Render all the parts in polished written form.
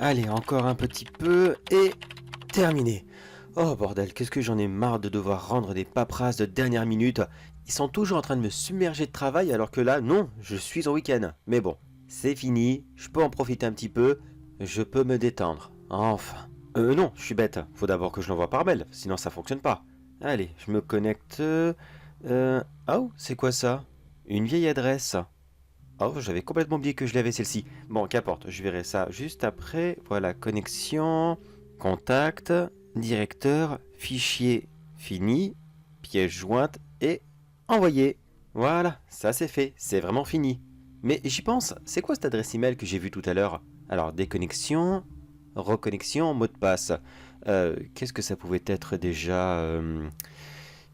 Allez, encore un petit peu et terminé. Oh bordel, qu'est-ce que j'en ai marre de devoir rendre des paperasses de dernière minute. Ils sont toujours en train de me submerger de travail alors que là, non, je suis au week-end. Mais bon, c'est fini, je peux en profiter un petit peu, je peux me détendre. Enfin. Non, je suis bête. Faut d'abord que je l'envoie par mail, sinon ça fonctionne pas. Allez, je me connecte. Oh, c'est quoi ça? Une vieille adresse. Oh, j'avais complètement oublié que je l'avais celle-ci. Bon, qu'importe, je verrai ça juste après. Voilà, connexion, contact, directeur, fichier fini, pièce jointe et envoyé. Voilà, ça c'est fait, c'est vraiment fini. Mais j'y pense, c'est quoi cette adresse email que j'ai vue tout à l'heure? Alors, déconnexion, reconnexion, mot de passe. Qu'est-ce que ça pouvait être déjà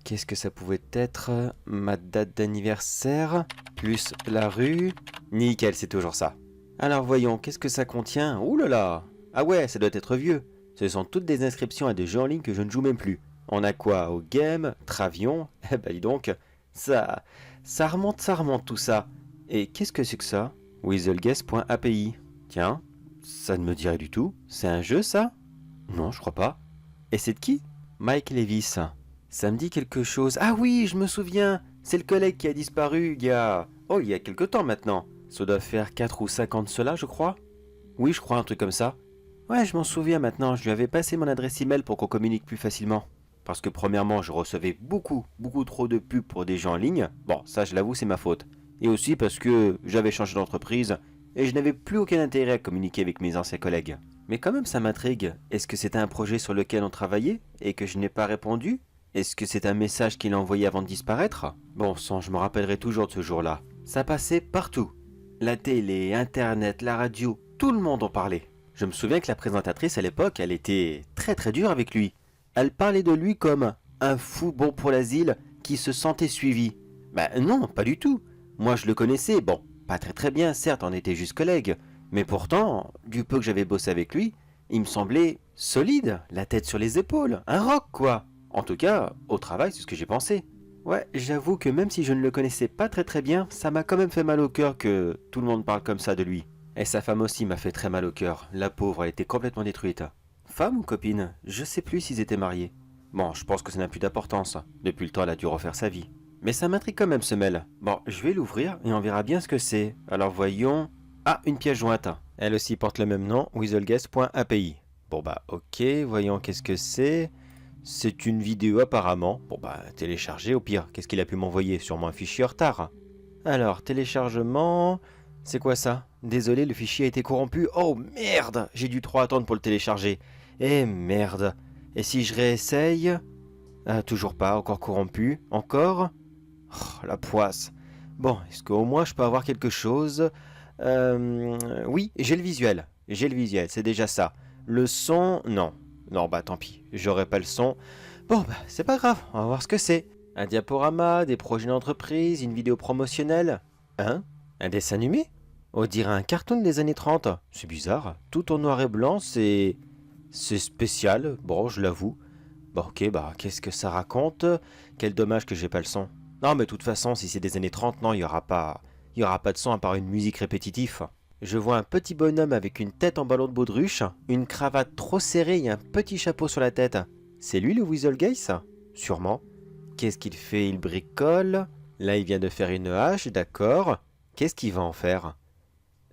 Qu'est-ce que ça pouvait être? Ma date d'anniversaire, plus la rue. Nickel, c'est toujours ça. Alors voyons, qu'est-ce que ça contient? Ouh là là! Ah ouais, ça doit être vieux. Ce sont toutes des inscriptions à des jeux en ligne que je ne joue même plus. On a quoi? Au game, Travion? Eh ben dis donc, ça remonte tout ça. Et qu'est-ce que c'est que ça? Weaselguess.api. Tiens, ça ne me dirait du tout. C'est un jeu ça? Non, je crois pas. Et c'est de qui? Mike Levis. Ça me dit quelque chose. Ah oui, je me souviens. C'est le collègue qui a disparu il y a... Oh, il y a quelque temps maintenant. Ça doit faire 4 ou 5 ans de cela, je crois. Oui, je crois, un truc comme ça. Ouais, je m'en souviens maintenant. Je lui avais passé mon adresse email pour qu'on communique plus facilement. Parce que premièrement, je recevais beaucoup trop de pubs pour des gens en ligne. Bon, ça, je l'avoue, c'est ma faute. Et aussi parce que j'avais changé d'entreprise et je n'avais plus aucun intérêt à communiquer avec mes anciens collègues. Mais quand même, ça m'intrigue. Est-ce que c'était un projet sur lequel on travaillait et que je n'ai pas répondu? Est-ce que c'est un message qu'il a envoyé avant de disparaître? Bon sang, je me rappellerai toujours de ce jour-là. Ça passait partout. La télé, internet, la radio, tout le monde en parlait. Je me souviens que la présentatrice à l'époque, elle était très dure avec lui. Elle parlait de lui comme un fou bon pour l'asile qui se sentait suivi. Ben non, pas du tout. Moi je le connaissais, bon, pas très bien, certes, on était juste collègues. Mais pourtant, du peu que j'avais bossé avec lui, il me semblait solide, la tête sur les épaules, un rock quoi. En tout cas, au travail, c'est ce que j'ai pensé. Ouais, j'avoue que même si je ne le connaissais pas très bien, ça m'a quand même fait mal au cœur que tout le monde parle comme ça de lui. Et sa femme aussi m'a fait très mal au cœur. La pauvre, elle était complètement détruite. Femme ou copine? Je sais plus s'ils étaient mariés. Bon, je pense que ça n'a plus d'importance. Depuis le temps, elle a dû refaire sa vie. Mais ça m'intrigue quand même ce mail. Bon, je vais l'ouvrir et on verra bien ce que c'est. Alors voyons... Ah, une pièce jointe. Elle aussi porte le même nom, weaselguess.api. Bon bah ok, voyons qu'est-ce que c'est. C'est une vidéo apparemment. Bon bah télécharger au pire. Qu'est-ce qu'il a pu m'envoyer? Sûrement un fichier en retard. Alors, téléchargement... C'est quoi ça? Désolé, le fichier a été corrompu. Oh merde! J'ai dû trop attendre pour le télécharger. Eh merde! Et si je réessaye? Ah, toujours pas, encore corrompu. Encore? Oh, la poisse. Bon, est-ce qu'au moins je peux avoir quelque chose? Oui, j'ai le visuel. J'ai le visuel, c'est déjà ça. Le son, non. Non, bah tant pis, j'aurai pas le son. Bon, bah c'est pas grave, on va voir ce que c'est. Un diaporama, des projets d'entreprise, une vidéo promotionnelle. Hein? Un dessin animé? On dirait un cartoon des années 30. C'est bizarre. Tout en noir et blanc, c'est... C'est spécial, bon, je l'avoue. Bon, ok, bah qu'est-ce que ça raconte? Quel dommage que j'ai pas le son. Non, mais de toute façon, si c'est des années 30, non, il y aura pas... Il y aura pas de son à part une musique répétitive. Je vois un petit bonhomme avec une tête en ballon de baudruche, une cravate trop serrée et un petit chapeau sur la tête. C'est lui le Weaselgeist? Sûrement. Qu'est-ce qu'il fait? Il bricole. Là, il vient de faire une hache, d'accord. Qu'est-ce qu'il va en faire?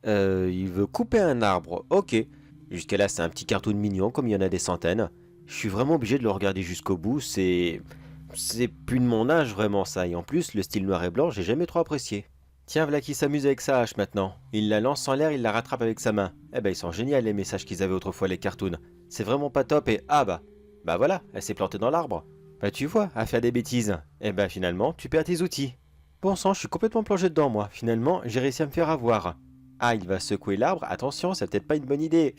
Il veut couper un arbre, ok. Jusqu'à là, c'est un petit cartoon mignon, comme il y en a des centaines. Je suis vraiment obligé de le regarder jusqu'au bout, c'est... C'est plus de mon âge, vraiment, ça. Et en plus, le style noir et blanc, j'ai jamais trop apprécié. Tiens, voilà qui s'amuse avec sa hache maintenant. Il la lance en l'air, il la rattrape avec sa main. Eh ben, ils sont géniaux les messages qu'ils avaient autrefois, les cartoons. C'est vraiment pas top et... Ah bah... Bah voilà, elle s'est plantée dans l'arbre. Bah tu vois, à faire des bêtises. Eh ben finalement, tu perds tes outils. Bon sang, je suis complètement plongé dedans, moi. Finalement, j'ai réussi à me faire avoir. Ah, il va secouer l'arbre. Attention, c'est peut-être pas une bonne idée.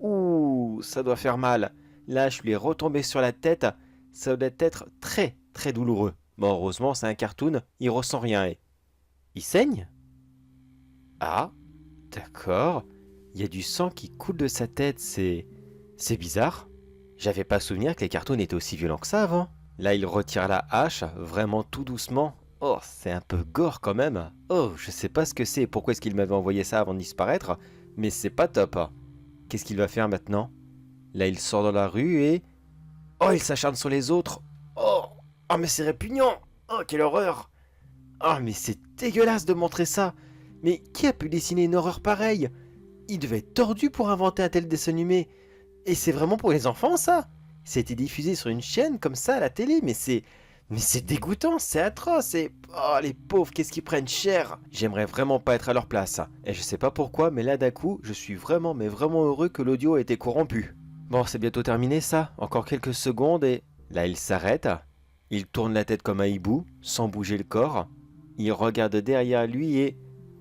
Ouh, ça doit faire mal. Là, je lui ai retombé sur la tête. Ça doit être très douloureux. Bon, heureusement, c'est un cartoon. Il ressent rien. Et... Il saigne? Ah, d'accord. Il y a du sang qui coule de sa tête. C'est bizarre. J'avais pas souvenir que les cartoons étaient aussi violents que ça avant. Là, il retire la hache, vraiment tout doucement. Oh, c'est un peu gore quand même. Oh, je sais pas ce que c'est et pourquoi est-ce qu'il m'avait envoyé ça avant de disparaître, mais c'est pas top. Qu'est-ce qu'il va faire maintenant? Là, il sort dans la rue et... Oh, il s'acharne sur les autres. Oh, oh mais c'est répugnant. Oh, quelle horreur. Oh, mais c'est dégueulasse de montrer ça. Mais qui a pu dessiner une horreur pareille? Il devait être tordu pour inventer un tel dessin animé. Et c'est vraiment pour les enfants, ça? C'était diffusé sur une chaîne comme ça à la télé, mais c'est... Mais c'est dégoûtant, c'est atroce, et... Oh, les pauvres, qu'est-ce qu'ils prennent cher? J'aimerais vraiment pas être à leur place. Et je sais pas pourquoi, mais là d'un coup, je suis vraiment, mais vraiment heureux que l'audio ait été corrompu. Bon, c'est bientôt terminé ça, encore quelques secondes et... Là, il s'arrête. Il tourne la tête comme un hibou, sans bouger le corps. Il regarde derrière lui et...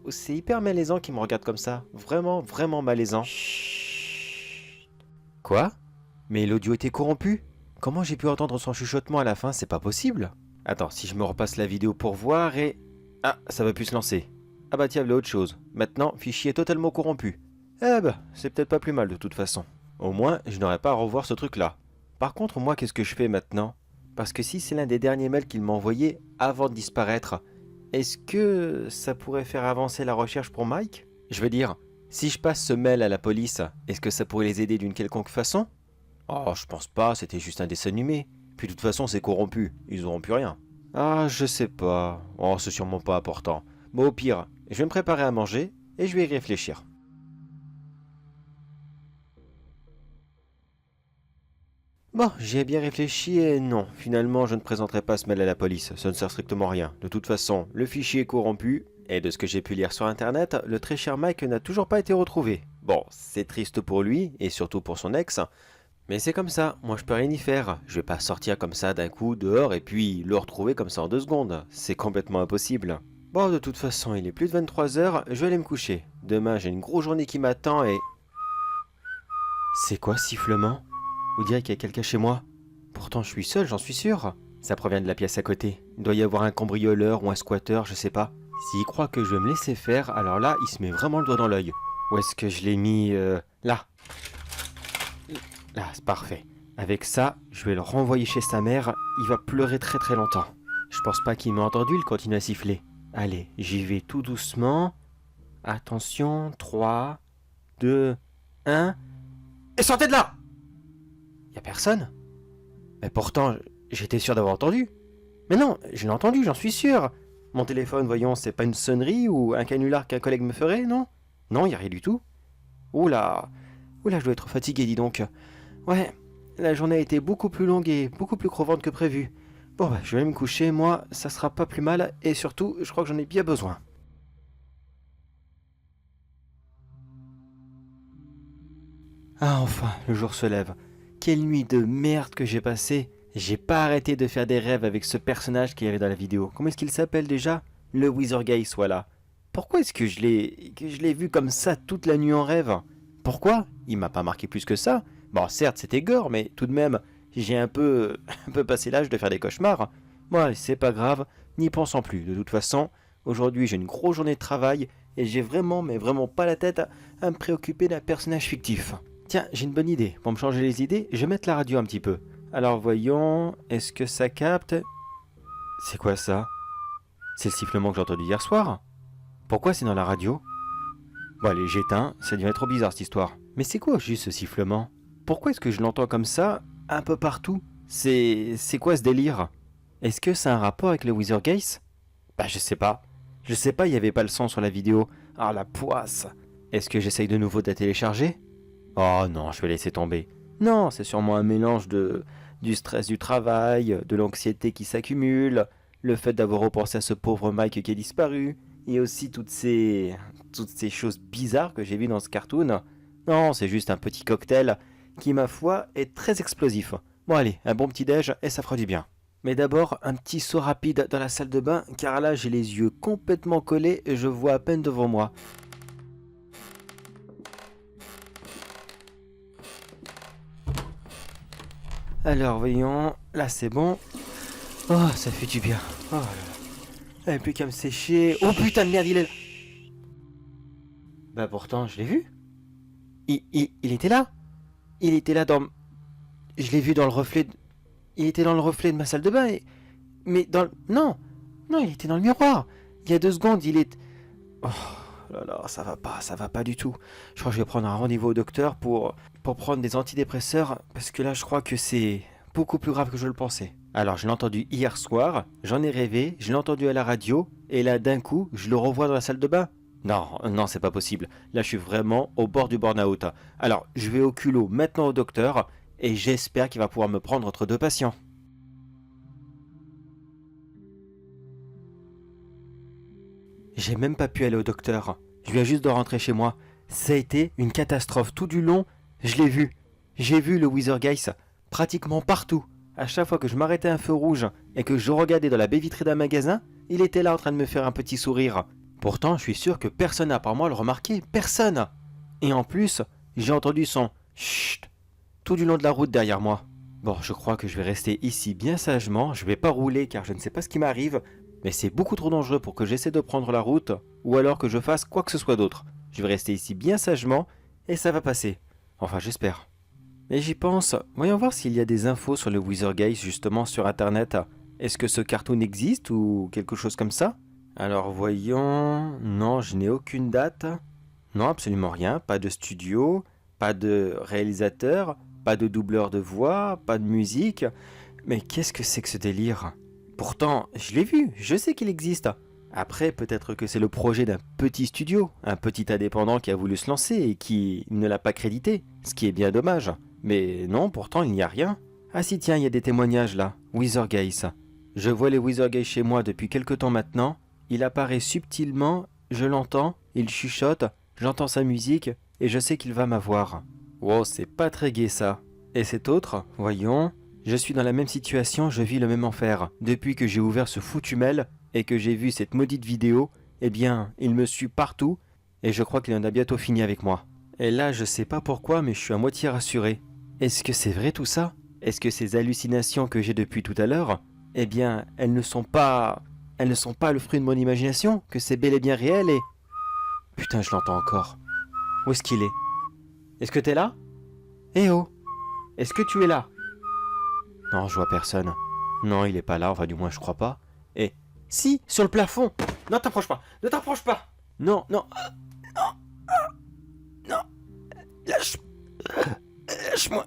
Oh, c'est hyper malaisant qu'il me regarde comme ça. Vraiment, vraiment malaisant. Chut. Quoi? Mais l'audio était corrompu? Comment j'ai pu entendre son chuchotement à la fin? C'est pas possible. Attends, si je me repasse la vidéo pour voir et... Ah, ça va plus se lancer. Ah bah tiens, voilà autre chose. Maintenant, fichier totalement corrompu. Eh bah, c'est peut-être pas plus mal de toute façon. Au moins, je n'aurai pas à revoir ce truc-là. Par contre, moi, qu'est-ce que je fais maintenant? Parce que si c'est l'un des derniers mails qu'il m'a envoyé avant de disparaître, est-ce que ça pourrait faire avancer la recherche pour Mike? Je veux dire, si je passe ce mail à la police, est-ce que ça pourrait les aider d'une quelconque façon? Oh, je pense pas, c'était juste un dessin animé. Puis de toute façon, c'est corrompu, ils auront plus rien. Ah, je sais pas. Oh, c'est sûrement pas important. Bon, au pire, je vais me préparer à manger et je vais y réfléchir. Bon, j'y ai bien réfléchi et non, finalement je ne présenterai pas ce mail à la police, ça ne sert strictement à rien. De toute façon, le fichier est corrompu, et de ce que j'ai pu lire sur internet, le très cher Mike n'a toujours pas été retrouvé. Bon, c'est triste pour lui, et surtout pour son ex, mais c'est comme ça, moi je peux rien y faire. Je vais pas sortir comme ça d'un coup dehors et puis le retrouver comme ça en 2 secondes, c'est complètement impossible. Bon, de toute façon, il est plus de 23 h, je vais aller me coucher. Demain j'ai une grosse journée qui m'attend et... C'est quoi ce sifflement? Vous direz qu'il y a quelqu'un chez moi. Pourtant, je suis seul, j'en suis sûr. Ça provient de la pièce à côté. Il doit y avoir un cambrioleur ou un squatter, je sais pas. S'il croit que je vais me laisser faire, alors là, il se met vraiment le doigt dans l'œil. Où est-ce que je l'ai mis Là. Là, c'est parfait. Avec ça, je vais le renvoyer chez sa mère. Il va pleurer très très longtemps. Je pense pas qu'il m'a entendu, il continue à siffler. Allez, j'y vais tout doucement. Attention, 3, 2, 1... Et sortez de là! Y a personne? Mais pourtant, j'étais sûr d'avoir entendu. Mais non, je l'ai entendu, j'en suis sûr. Mon téléphone, voyons, c'est pas une sonnerie ou un canular qu'un collègue me ferait, non? Non, y a rien du tout. Oula, oula, je dois être fatigué, dis donc. Ouais, la journée a été beaucoup plus longue et beaucoup plus crevante que prévu. Bon, bah, je vais me coucher, moi, ça sera pas plus mal, et surtout, je crois que j'en ai bien besoin. Ah, enfin, le jour se lève. Quelle nuit de merde que j'ai passée. J'ai pas arrêté de faire des rêves avec ce personnage qui est dans la vidéo. Comment est-ce qu'il s'appelle déjà? Le Withergeist, voilà. Pourquoi est-ce que je l'ai vu comme ça toute la nuit en rêve? Pourquoi? Il m'a pas marqué plus que ça. Bon, certes, c'était gore, mais tout de même, j'ai un peu, un peu passé l'âge de faire des cauchemars. Bon, c'est pas grave, n'y pensons plus. De toute façon, aujourd'hui, j'ai une grosse journée de travail et j'ai vraiment, mais vraiment pas la tête à me préoccuper d'un personnage fictif. Tiens, j'ai une bonne idée. Pour me changer les idées, je vais mettre la radio un petit peu. Alors voyons, est-ce que ça capte? C'est quoi ça? C'est le sifflement que j'ai entendu hier soir? Pourquoi c'est dans la radio? Bon allez, j'éteins, ça devient trop bizarre cette histoire. Mais c'est quoi juste ce sifflement? Pourquoi est-ce que je l'entends comme ça, un peu partout? C'est quoi ce délire? Est-ce que ça a un rapport avec le Withergeist? Bah je sais pas. Je sais pas, il y avait pas le son sur la vidéo. Ah la poisse. Est-ce que j'essaye de nouveau de la télécharger? Oh non, je vais laisser tomber. Non, c'est sûrement un mélange du stress du travail, de l'anxiété qui s'accumule, le fait d'avoir repensé à ce pauvre Mike qui a disparu, et aussi toutes ces choses bizarres que j'ai vues dans ce cartoon. Non, c'est juste un petit cocktail qui, ma foi, est très explosif. Bon allez, un bon petit déj et ça fera du bien. Mais d'abord, un petit saut rapide dans la salle de bain, car là j'ai les yeux complètement collés et je vois à peine devant moi. Alors voyons, là c'est bon. Oh, ça fait du bien. Oh là là. Il plus qu'à me sécher. Oh putain de merde, il est là. Bah pourtant, je l'ai vu. Il était là. Il était là dans... je l'ai vu dans le reflet... Il était dans le reflet de ma salle de bain et... Mais dans le... Non, non, il était dans le miroir. Il y a 2 secondes, il est... Oh là là, ça va pas du tout. Je crois que je vais prendre un rendez-vous au docteur pour prendre des antidépresseurs, parce que là, je crois que c'est beaucoup plus grave que je le pensais. Alors, je l'ai entendu hier soir, j'en ai rêvé, je l'ai entendu à la radio, et là, d'un coup, je le revois dans la salle de bain. Non, non, c'est pas possible. Là, je suis vraiment au bord du burn-out. Alors, je vais au culot maintenant au docteur, et j'espère qu'il va pouvoir me prendre entre 2 patients. J'ai même pas pu aller au docteur. Je viens juste de rentrer chez moi. Ça a été une catastrophe. Tout du long, je l'ai vu. J'ai vu le Withergeist pratiquement partout. À chaque fois que je m'arrêtais à un feu rouge et que je regardais dans la baie vitrée d'un magasin, il était là en train de me faire un petit sourire. Pourtant, je suis sûr que personne n'a par moi le remarqué. Personne. Et en plus, j'ai entendu son chut tout du long de la route derrière moi. Bon, je crois que je vais rester ici bien sagement. Je vais pas rouler car je ne sais pas ce qui m'arrive. Mais c'est beaucoup trop dangereux pour que j'essaie de prendre la route ou alors que je fasse quoi que ce soit d'autre. Je vais rester ici bien sagement et ça va passer. Enfin, j'espère. Mais j'y pense. Voyons voir s'il y a des infos sur le Withergeist justement sur internet. Est-ce que ce cartoon existe ou quelque chose comme ça? Alors voyons... Non, je n'ai aucune date. Non, absolument rien. Pas de studio, pas de réalisateur, pas de doubleur de voix, pas de musique. Mais qu'est-ce que c'est que ce délire? Pourtant, je l'ai vu, je sais qu'il existe. Après, peut-être que c'est le projet d'un petit studio, un petit indépendant qui a voulu se lancer et qui ne l'a pas crédité, ce qui est bien dommage. Mais non, pourtant, il n'y a rien. Ah si, tiens, il y a des témoignages là. Withergeist. Je vois les Withergeist chez moi depuis quelque temps maintenant. Il apparaît subtilement, je l'entends, il chuchote, j'entends sa musique et je sais qu'il va m'avoir. Wow, c'est pas très gai ça. Et cet autre, voyons... Je suis dans la même situation, je vis le même enfer. Depuis que j'ai ouvert ce foutu mail et que j'ai vu cette maudite vidéo, eh bien, il me suit partout et je crois qu'il en a bientôt fini avec moi. Et là, je sais pas pourquoi, mais je suis à moitié rassuré. Est-ce que c'est vrai tout ça? Est-ce que ces hallucinations que j'ai depuis tout à l'heure, eh bien, elles ne sont pas le fruit de mon imagination, que c'est bel et bien réel et... Putain, je l'entends encore. Où est-ce qu'il est? Est-ce que t'es là? Eh oh! Est-ce que tu es là? Non, je vois personne. Non, il est pas là, enfin du moins je crois pas. Et... Si, sur le plafond! Non, t'approche pas! Ne t'approche pas! Non, non, non! Lâche... Lâche-moi!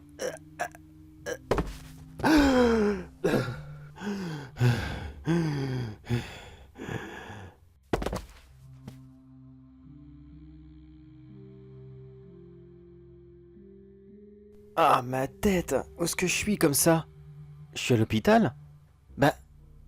Ah, ma tête! Où est-ce que je suis comme ça? Je suis à l'hôpital? Bah,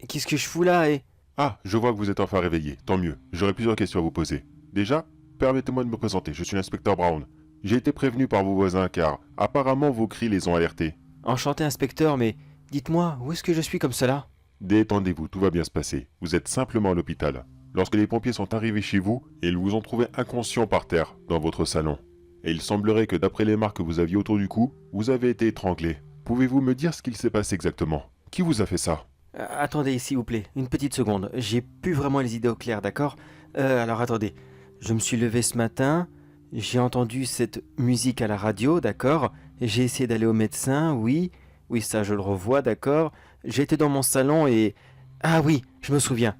qu'est-ce que je fous là et... Ah, je vois que vous êtes enfin réveillé, tant mieux. J'aurais plusieurs questions à vous poser. Déjà, permettez-moi de me présenter, je suis l'inspecteur Brown. J'ai été prévenu par vos voisins car apparemment vos cris les ont alertés. Enchanté inspecteur, mais dites-moi, où est-ce que je suis comme cela? Détendez-vous, tout va bien se passer. Vous êtes simplement à l'hôpital. Lorsque les pompiers sont arrivés chez vous, ils vous ont trouvé inconscient par terre, dans votre salon. Et il semblerait que d'après les marques que vous aviez autour du cou, vous avez été étranglé. Pouvez-vous me dire ce qu'il s'est passé exactement? Qui vous a fait ça? Attendez, s'il vous plaît, une petite seconde. J'ai plus vraiment les idées au clair, d'accord? Alors attendez. Je me suis levé ce matin, j'ai entendu cette musique à la radio, d'accord? J'ai essayé d'aller au médecin, oui. Oui, ça je le revois, d'accord? J'étais dans mon salon et... Ah oui, je me souviens.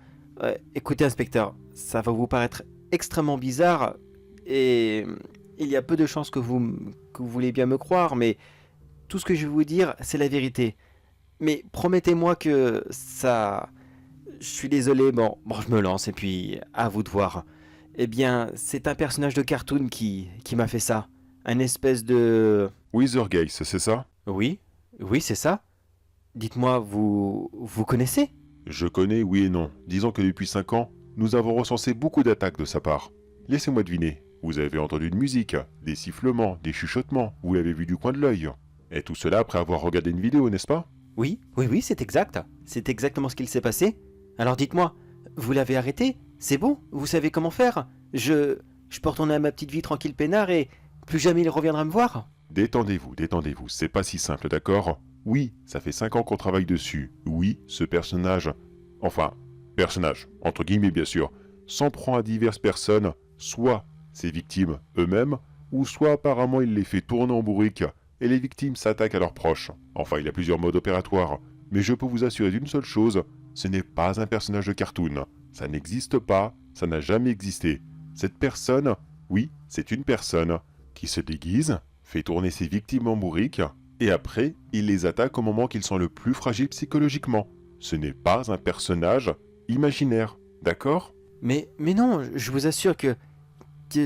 Écoutez, inspecteur, ça va vous paraître extrêmement bizarre et il y a peu de chances que vous voulez bien me croire, mais tout ce que je vais vous dire, c'est la vérité. Mais promettez-moi que ça... Je suis désolé, bon, je me lance et puis à vous de voir. Eh bien, c'est un personnage de cartoon qui m'a fait ça. Un espèce de... Withergeist, c'est ça? Oui, oui, c'est ça. Dites-moi, vous connaissez? Je connais, oui et non. Disons que depuis 5 ans, nous avons recensé beaucoup d'attaques de sa part. Laissez-moi deviner. Vous avez entendu de musique, des sifflements, des chuchotements, vous l'avez vu du coin de l'œil. Et tout cela après avoir regardé une vidéo, n'est-ce pas? Oui, oui, oui, c'est exact. C'est exactement ce qu'il s'est passé. Alors dites-moi, vous l'avez arrêté? C'est bon? Vous savez comment faire? Je peux retourner à ma petite vie tranquille peinard et plus jamais il reviendra me voir? Détendez-vous, c'est pas si simple, d'accord? Oui, ça fait 5 ans qu'on travaille dessus. Oui, ce personnage... Enfin, personnage, entre guillemets bien sûr, s'en prend à diverses personnes, soit ses victimes eux-mêmes, ou soit apparemment il les fait tourner en bourrique et les victimes s'attaquent à leurs proches. Enfin, il y a plusieurs modes opératoires. Mais je peux vous assurer d'une seule chose, ce n'est pas un personnage de cartoon. Ça n'existe pas, ça n'a jamais existé. Cette personne, oui, c'est une personne, qui se déguise, fait tourner ses victimes en bourrique, et après, il les attaque au moment qu'ils sont le plus fragiles psychologiquement. Ce n'est pas un personnage imaginaire, d'accord? Mais non, je vous assure que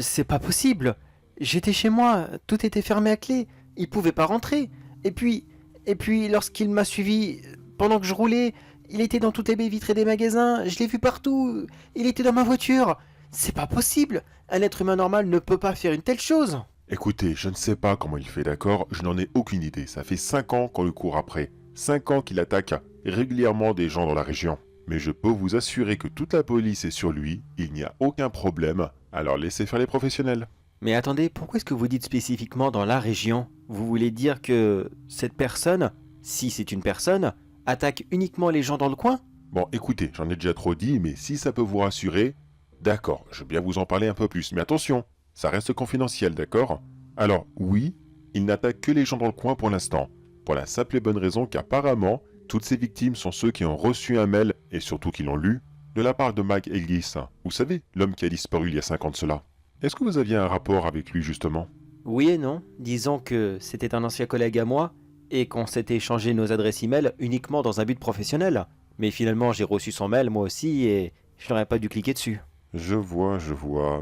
c'est pas possible. J'étais chez moi, tout était fermé à clé, il pouvait pas rentrer. Et puis lorsqu'il m'a suivi, pendant que je roulais, il était dans toutes les baies vitrées des magasins, je l'ai vu partout, il était dans ma voiture. C'est pas possible, un être humain normal ne peut pas faire une telle chose. Écoutez, je ne sais pas comment il fait, d'accord? Je n'en ai aucune idée. Ça fait 5 ans qu'on le court après. 5 ans qu'il attaque régulièrement des gens dans la région. Mais je peux vous assurer que toute la police est sur lui, il n'y a aucun problème, alors laissez faire les professionnels. Mais attendez, pourquoi est-ce que vous dites spécifiquement dans la région? Vous voulez dire que cette personne, si c'est une personne, attaque uniquement les gens dans le coin? Bon, écoutez, j'en ai déjà trop dit, mais si ça peut vous rassurer, d'accord, je veux bien vous en parler un peu plus, mais attention, ça reste confidentiel, d'accord? Alors, oui, il n'attaque que les gens dans le coin pour l'instant, pour la simple et bonne raison qu'apparemment, toutes ces victimes sont ceux qui ont reçu un mail, et surtout qui l'ont lu, de la part de Mike Elgis, vous savez, l'homme qui a disparu il y a 5 ans de cela. Est-ce que vous aviez un rapport avec lui, justement? Oui et non. Disons que c'était un ancien collègue à moi et qu'on s'était échangé nos adresses e-mail uniquement dans un but professionnel. Mais finalement, j'ai reçu son mail moi aussi et je n'aurais pas dû cliquer dessus. Je vois.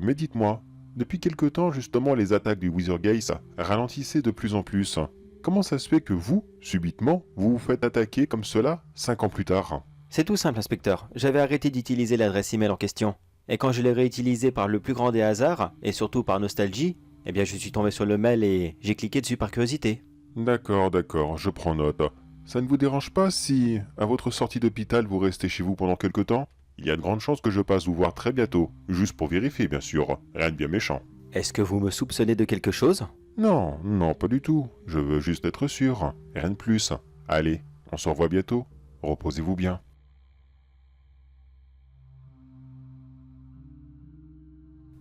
Mais dites-moi, depuis quelque temps, justement, les attaques du Withergate ralentissaient de plus en plus. Comment ça se fait que vous, subitement, vous vous faites attaquer comme cela 5 ans plus tard? C'est tout simple, inspecteur. J'avais arrêté d'utiliser l'adresse email en question. Et quand je l'ai réutilisé par le plus grand des hasards, et surtout par nostalgie, eh bien je suis tombé sur le mail et j'ai cliqué dessus par curiosité. D'accord, je prends note. Ça ne vous dérange pas si, à votre sortie d'hôpital, vous restez chez vous pendant quelque temps? Il y a de grandes chances que je passe vous voir très bientôt, juste pour vérifier, bien sûr. Rien de bien méchant. Est-ce que vous me soupçonnez de quelque chose? Non, pas du tout. Je veux juste être sûr. Rien de plus. Allez, on se revoit bientôt. Reposez-vous bien.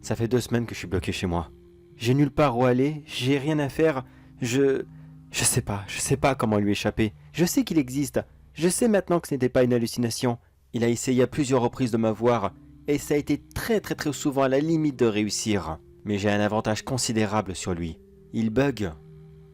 Ça fait 2 semaines que je suis bloqué chez moi. J'ai nulle part où aller, j'ai rien à faire, je sais pas comment lui échapper. Je sais qu'il existe, je sais maintenant que ce n'était pas une hallucination. Il a essayé à plusieurs reprises de m'avoir, et ça a été très souvent à la limite de réussir. Mais j'ai un avantage considérable sur lui. Il bug.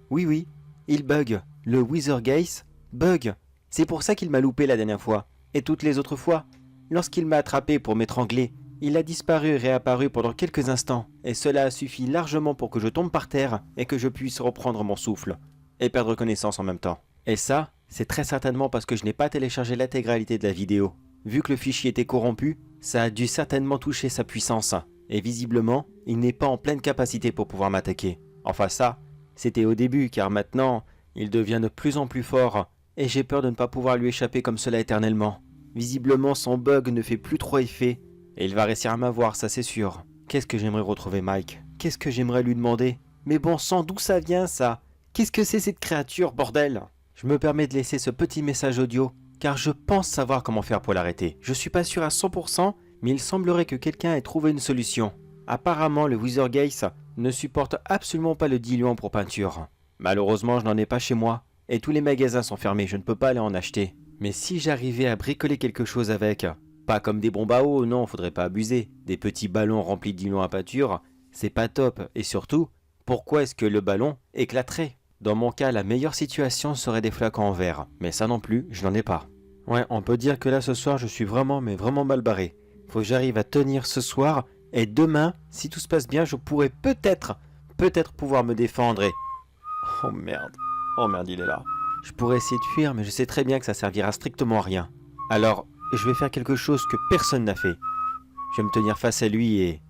Oui, il bug. Le Withergate bug. C'est pour ça qu'il m'a loupé la dernière fois, et toutes les autres fois. Lorsqu'il m'a attrapé pour m'étrangler, il a disparu et réapparu pendant quelques instants, et cela a suffi largement pour que je tombe par terre et que je puisse reprendre mon souffle, et perdre connaissance en même temps. Et ça, c'est très certainement parce que je n'ai pas téléchargé l'intégralité de la vidéo. Vu que le fichier était corrompu, ça a dû certainement toucher sa puissance, et visiblement, il n'est pas en pleine capacité pour pouvoir m'attaquer. Enfin ça, c'était au début, car maintenant, il devient de plus en plus fort, et j'ai peur de ne pas pouvoir lui échapper comme cela éternellement. Visiblement, son bug ne fait plus trop effet, et il va réussir à m'avoir, ça c'est sûr. Qu'est-ce que j'aimerais retrouver Mike? Qu'est-ce que j'aimerais lui demander? Mais bon sang, d'où ça vient ça? Qu'est-ce que c'est cette créature, bordel? Je me permets de laisser ce petit message audio, car je pense savoir comment faire pour l'arrêter. Je suis pas sûr à 100%, mais il semblerait que quelqu'un ait trouvé une solution. Apparemment, le Withergate ne supporte absolument pas le diluant pour peinture. Malheureusement, je n'en ai pas chez moi, et tous les magasins sont fermés, je ne peux pas aller en acheter. Mais si j'arrivais à bricoler quelque chose avec, pas comme des bombes à eau, non, faudrait pas abuser. Des petits ballons remplis de diluant à peinture, c'est pas top. Et surtout, pourquoi est-ce que le ballon éclaterait? Dans mon cas, la meilleure situation serait des flacons en verre. Mais ça non plus, je n'en ai pas. Ouais, on peut dire que là ce soir, je suis vraiment mal barré. Faut que j'arrive à tenir ce soir. Et demain, si tout se passe bien, je pourrais peut-être pouvoir me défendre et... Oh merde, il est là. Je pourrais essayer de fuir, mais je sais très bien que ça servira strictement à rien. Alors, je vais faire quelque chose que personne n'a fait. Je vais me tenir face à lui et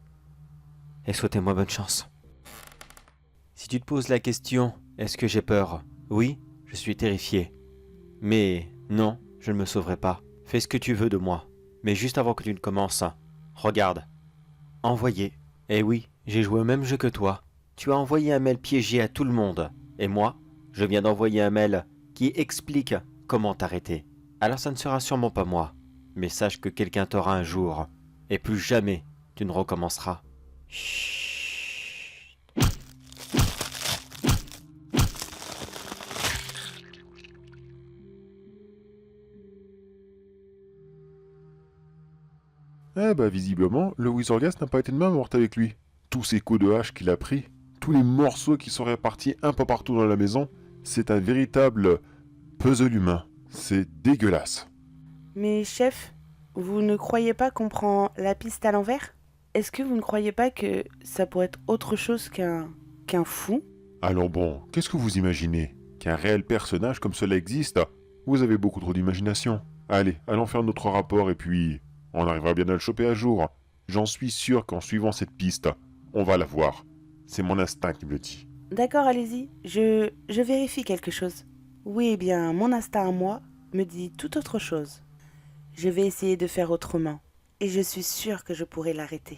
souhaitez-moi bonne chance. Si tu te poses la question, est-ce que j'ai peur? Oui, je suis terrifié. Mais non, je ne me sauverai pas. Fais ce que tu veux de moi. Mais juste avant que tu ne commences, regarde. Envoyer. Eh oui, j'ai joué au même jeu que toi. Tu as envoyé un mail piégé à tout le monde. Et moi, je viens d'envoyer un mail qui explique comment t'arrêter. Alors ça ne sera sûrement pas moi. Mais sache que quelqu'un t'aura un jour. Et plus jamais tu ne recommenceras. Chut. Eh bah visiblement, le Wizardgas n'a pas été de main morte avec lui. Tous ces coups de hache qu'il a pris, tous les morceaux qui sont répartis un peu partout dans la maison, c'est un véritable puzzle humain. C'est dégueulasse. Mais chef, vous ne croyez pas qu'on prend la piste à l'envers? Est-ce que vous ne croyez pas que ça pourrait être autre chose qu'un fou? Alors bon, qu'est-ce que vous imaginez? Qu'un réel personnage comme cela existe? Vous avez beaucoup trop d'imagination. Allez, allons faire notre rapport et puis on arrivera bien à le choper à jour. J'en suis sûr qu'en suivant cette piste, on va la voir. C'est mon instinct qui me le dit. D'accord, allez-y, je vérifie quelque chose. Oui, eh bien, mon instinct à moi me dit tout autre chose. Je vais essayer de faire autrement, et je suis sûre que je pourrai l'arrêter.